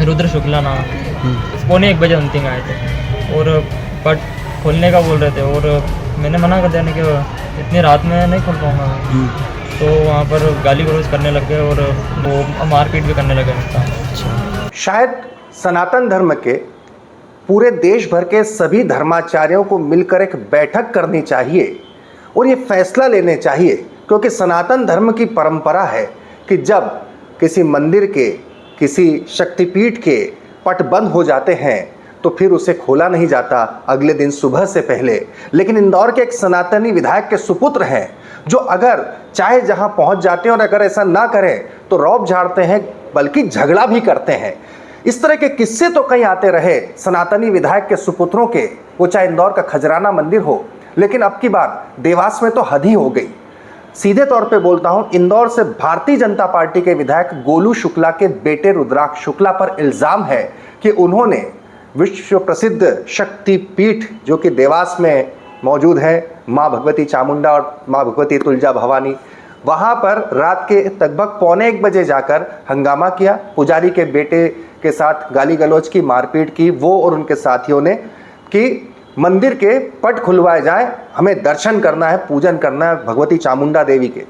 रुद्र शुक्ला नाम। पौने 1 बजे अंतिम आए थे और पट खोलने का बोल रहे थे और मैंने मना कर दिया कि इतनी रात में नहीं खोल पाऊँगा। तो वहाँ पर गाली गलौज करने लग गए और वो मारपीट भी करने लगे मुझसे। अच्छा, शायद सनातन धर्म के पूरे देश भर के सभी धर्माचार्यों को मिलकर एक बैठक करनी चाहिए और ये फैसला लेने चाहिए, क्योंकि सनातन धर्म की परंपरा है कि जब किसी मंदिर के, किसी शक्तिपीठ के पट बंद हो जाते हैं तो फिर उसे खोला नहीं जाता अगले दिन सुबह से पहले। लेकिन इंदौर के एक सनातनी विधायक के सुपुत्र हैं जो अगर चाहे जहां पहुंच जाते हैं और अगर ऐसा ना करें तो रौब झाड़ते हैं, बल्कि झगड़ा भी करते हैं। इस तरह के किस्से तो कहीं आते रहे सनातनी विधायक के सुपुत्रों के, वो चाहे इंदौर का खजराना मंदिर हो, लेकिन अब की बार देवास में तो हद ही हो गई। सीधे तौर पे बोलता हूं, इंदौर से भारतीय जनता पार्टी के विधायक गोलू शुक्ला के बेटे रुद्राक्ष शुक्ला पर इल्जाम है कि उन्होंने विश्व प्रसिद्ध शक्तिपीठ जो कि देवास में मौजूद है, माँ भगवती चामुंडा और माँ भगवती तुलजा भवानी, वहाँ पर रात के लगभग पौने 1 बजे जाकर हंगामा किया, पुजारी के बेटे के साथ गाली गलौज की, मारपीट की, वो और उनके साथियों ने, कि मंदिर के पट खुलवाए जाएं, हमें दर्शन करना है, पूजन करना है भगवती चामुंडा देवी के।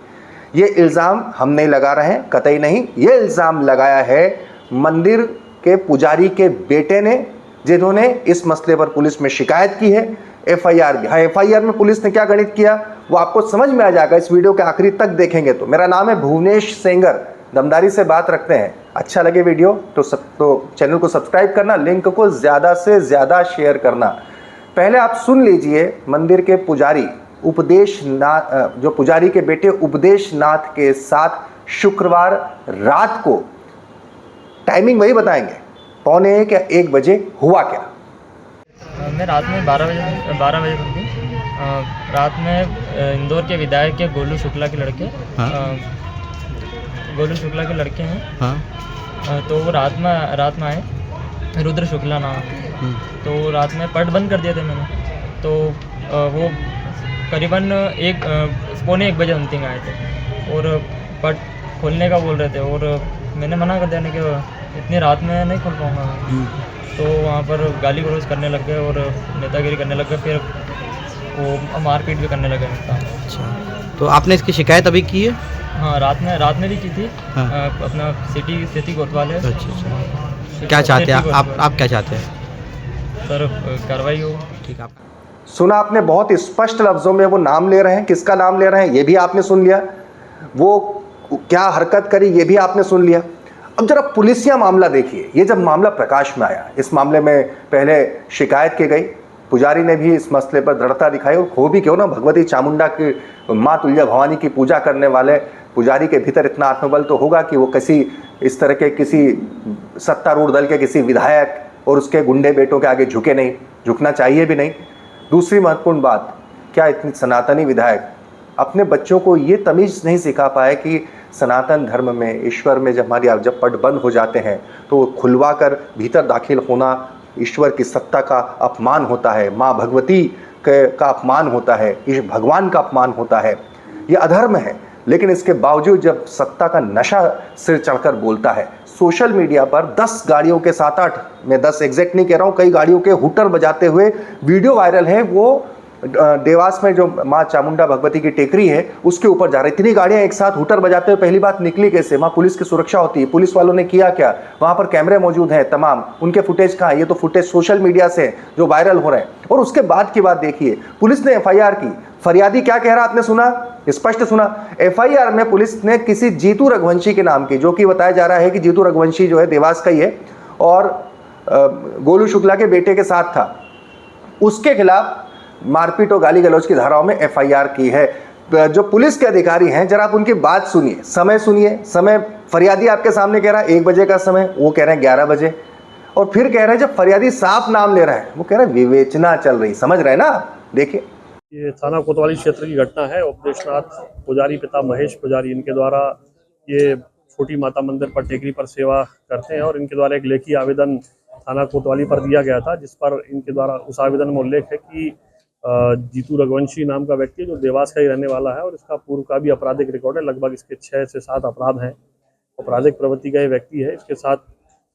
ये इल्ज़ाम हम नहीं लगा रहे हैं, कतई नहीं, ये इल्ज़ाम लगाया है मंदिर के पुजारी के बेटे ने, जिन्होंने इस मसले पर पुलिस में शिकायत की है, एफआईआर भी। हाँ, एफआईआर में पुलिस ने क्या गणित किया वो आपको समझ में आ जाएगा, इस वीडियो के आखिरी तक देखेंगे तो। मेरा नाम है भुवनेश सेंगर, दमदारी से बात रखते हैं। अच्छा लगे वीडियो तो चैनल को सब्सक्राइब करना, लिंक को ज़्यादा से ज़्यादा शेयर करना। पहले आप सुन लीजिए मंदिर के पुजारी जो पुजारी के बेटे उपदेश नाथ के साथ शुक्रवार रात को, टाइमिंग वही बताएंगे, पौने 1 या 1 बजे हुआ क्या। मैं रात में 12 बजे थी। रात में इंदौर के विधायक के गोलू शुक्ला के लड़के, गोलू शुक्ला के लड़के हैं। हाँ। तो वो रात में आए, रुद्र शुक्ला नाम। तो रात में पट बंद कर दिए थे मैंने। तो वो करीबन पौने 1 बजे अंतिम आए थे और पट खोलने का बोल रहे थे और मैंने मना कर दिया कि इतनी रात में नहीं खोल पाऊँगा। तो वहाँ पर गाली गलौज करने लग गए और नेतागिरी करने लग गए, फिर वो मारपीट भी करने लगे मुझसे। अच्छा, तो आपने इसकी शिकायत अभी की है? हाँ, रात में भी की थी। हाँ। अपना सिटी कोतवाल है। अच्छा, क्या चाहते हैं आप क्या चाहते हैं? सर, कार्रवाई हो। ठीक है। सुना आपने, बहुत स्पष्ट लफ्जों में वो नाम ले रहे हैं, किसका नाम ले रहे हैं ये भी आपने सुन लिया, वो क्या हरकत करी ये भी आपने सुन लिया। अब जरा पुलिसिया मामला देखिए। ये जब मामला प्रकाश में आया, इस मामले में पहले शिकायत की गई, पुजारी ने भी इस मसले पर दृढ़ता दिखाई, और खो भी क्यों ना, भगवती चामुंडा की, माँ तुलजा भवानी की पूजा करने वाले पुजारी के भीतर इतना आत्मबल तो होगा कि वो किसी इस तरह के किसी सत्तारूढ़ दल के किसी विधायक और उसके गुंडे बेटों के आगे झुके नहीं, झुकना चाहिए भी नहीं। दूसरी महत्वपूर्ण बात, क्या इतनी सनातनी विधायक अपने बच्चों को ये तमीज़ नहीं सिखा पाए कि सनातन धर्म में, ईश्वर में जब पट बंद हो जाते हैं तो खुलवा कर भीतर दाखिल होना ईश्वर की सत्ता का अपमान होता है, माँ भगवती का अपमान होता है, भगवान का अपमान होता है, ये अधर्म है। लेकिन इसके बावजूद जब सत्ता का नशा सिर चढ़कर बोलता है, सोशल मीडिया पर 10 गाड़ियों के 7-8, मैं 10 एग्जैक्ट नहीं कह रहा हूँ, कई गाड़ियों के हुटर बजाते हुए वीडियो वायरल है। वो देवास में जो माँ चामुंडा भगवती की टेकरी है उसके ऊपर जा रही, इतनी गाड़ियां एक साथ हुटर बजाते हुए पहली बात निकली कैसे? वहाँ पुलिस की सुरक्षा होती है, पुलिस वालों ने किया क्या? वहाँ पर कैमरे मौजूद हैं तमाम, उनके फुटेज कहाँ? ये तो फुटेज सोशल मीडिया से जो वायरल हो रहे हैं। और उसके बाद की बात देखिए, पुलिस ने एफआईआर की, फरियादी क्या कह रहा आपने सुना, स्पष्ट सुना। एफआईआर में पुलिस ने किसी जीतू रघुवंशी के नाम की, जो कि बताया जा रहा है कि जीतू रघुवंशी जो है देवास का ही है और गोलू शुक्ला के बेटे के साथ था, उसके खिलाफ मारपीट और गाली गलौज की धाराओं में एफआईआर की है। जो पुलिस के अधिकारी हैं, जरा आप उनकी बात सुनिए, समय सुनिए। समय फरियादी आपके सामने कह रहा है 1 बजे का समय, वो कह रहे हैं 11 बजे, और फिर कह रहे हैं जब फरियादी साफ नाम ले रहे हैं वो कह रहे हैं विवेचना चल रही। समझ रहे हैं ना? देखिए, ये थाना कोतवाली क्षेत्र की घटना है। उपदेशनाथ पुजारी पिता महेश पुजारी, इनके द्वारा ये छोटी माता मंदिर पर टेकरी पर सेवा करते हैं और इनके द्वारा एक लेखी आवेदन थाना कोतवाली पर दिया गया था, जिस पर इनके द्वारा उस आवेदन में उल्लेख है कि जीतू रघुवंशी नाम का व्यक्ति है जो देवास का ही रहने वाला है और इसका पूर्व का भी आपराधिक रिकॉर्ड है। लगभग इसके 6 से 7 अपराध हैं। आपराधिक प्रवृत्ति का ये व्यक्ति है। इसके साथ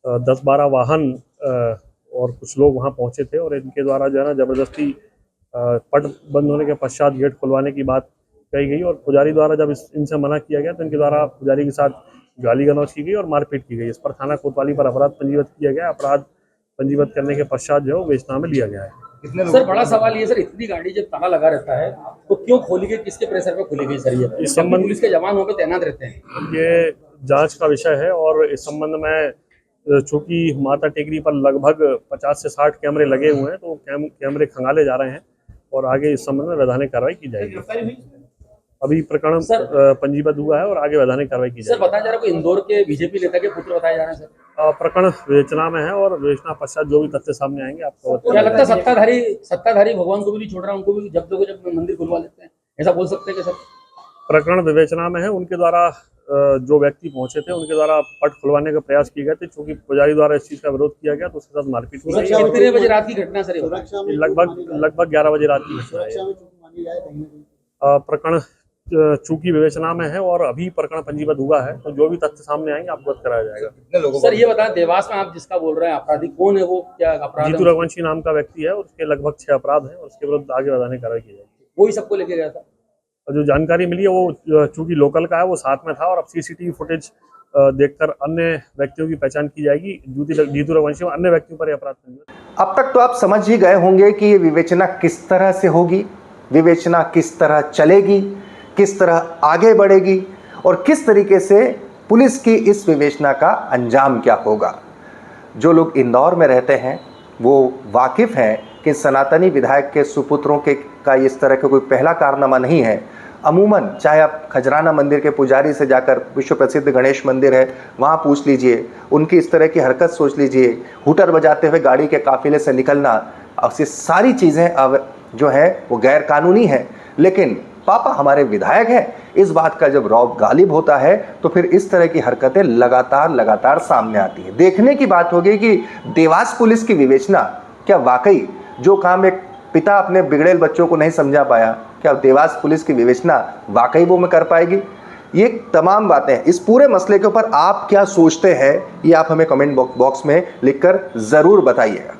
10-12 वाहन और कुछ लोग वहाँ पहुँचे थे और इनके द्वारा जो है ना ज़बरदस्ती पट बंद होने के पश्चात गेट खुलवाने की बात कही गई और पुजारी द्वारा जब इनसे मना किया गया तो इनके द्वारा पुजारी के साथ गाली गलौज की गई और मारपीट की गई। इस पर थाना कोतवाली पर अपराध पंजीबद्ध किया गया। अपराध पंजीबद्ध करने के पश्चात जो है वो वेचना में लिया गया है। सर बड़ा सवाल ये सर, इतनी गाड़ी जब ताला लगा रहता है तो क्यों खोली गई, किसके प्रेशर पे खोली गई सर? ये इस संबंध पुलिस के जवान वहाँ पे तैनात रहते हैं। ये जांच का विषय है और इस संबंध में चूंकि माता टेकरी पर लगभग 50 से 60 कैमरे लगे हुए हैं तो कैमरे खंगाले जा रहे हैं और आगे इस संबंध में वैधानिक कार्रवाई की जाएगी। अभी प्रकरण पंजीबद्ध हुआ है और आगे वैधानिक कार्रवाई की जाएगी। सर बताया जा रहा है कि इंदौर के बीजेपी नेता के पुत्र बताए जा रहे हैं सर। प्रकरण विवेचना में है और विवेचना पश्चात जो भी तथ्य सामने आएंगे आपको क्या लगता है सत्ताधारी भगवान को भी नहीं छोड़ रहा, उनको भी जब देखो जब मंदिर खुलवा लेते हैं, ऐसा बोल सकते हैं कि सर? प्रकरण विवेचना में है। उनके द्वारा जो व्यक्ति पहुंचे थे उनके द्वारा पट खुलवाने का प्रयास किए गए थे, क्योंकि पुजारी द्वारा इस चीज का विरोध किया गया तो उसके साथ मारपीट हुई। कितने बजे रात की घटना सर? लगभग 11 बजे रात की घटना है। प्रकरण चूंकि विवेचना में है और अभी प्रकरण पंजीबद्ध हुआ है तो जो भी तथ्य सामने आएंगे आपको अवगत कराया जाएगा। सर ये बताएं, देवास में आप जिसका बोल रहे हैं अपराधी कौन है, वो क्या अपराध? जीतू रघुवंशी नाम का व्यक्ति है और उसके लगभग 6 अपराध हैं और उसके विरुद्ध आगे वैधानिक कार्रवाई की जाएगी। वही सबको लेके गया था। और जो जानकारी मिली है वो चूंकि लोकल का है वो साथ में था और अब सीसीटीवी फुटेज देखकर अन्य व्यक्तियों की पहचान की जाएगी। जीतू रघुवंशी और अन्य व्यक्तियों पर अपराध पंजीबद्ध। अब तक तो आप समझ ही गए होंगे कि ये विवेचना किस तरह से होगी, विवेचना किस तरह चलेगी, किस तरह आगे बढ़ेगी और किस तरीके से पुलिस की इस विवेचना का अंजाम क्या होगा। जो लोग इंदौर में रहते हैं वो वाकिफ़ हैं कि सनातनी विधायक के सुपुत्रों के का इस तरह का कोई पहला कारनामा नहीं है। अमूमन चाहे आप खजराना मंदिर के पुजारी से जाकर विश्व प्रसिद्ध गणेश मंदिर है वहाँ पूछ लीजिए, उनकी इस तरह की हरकत सोच लीजिए, हुटर बजाते हुए गाड़ी के काफिले से निकलना, और ये सारी चीज़ें अब जो है वो गैर कानूनी है। लेकिन पापा हमारे विधायक हैं, इस बात का जब रौब गालिब होता है तो फिर इस तरह की हरकतें लगातार सामने आती हैं। देखने की बात होगी कि देवास पुलिस की विवेचना क्या वाकई जो काम एक पिता अपने बिगड़ेल बच्चों को नहीं समझा पाया, क्या देवास पुलिस की विवेचना वाकई वो में कर पाएगी? ये तमाम बातें, इस पूरे मसले के ऊपर आप क्या सोचते हैं ये आप हमें कमेंट बॉक्स में लिखकर ज़रूर बताइएगा।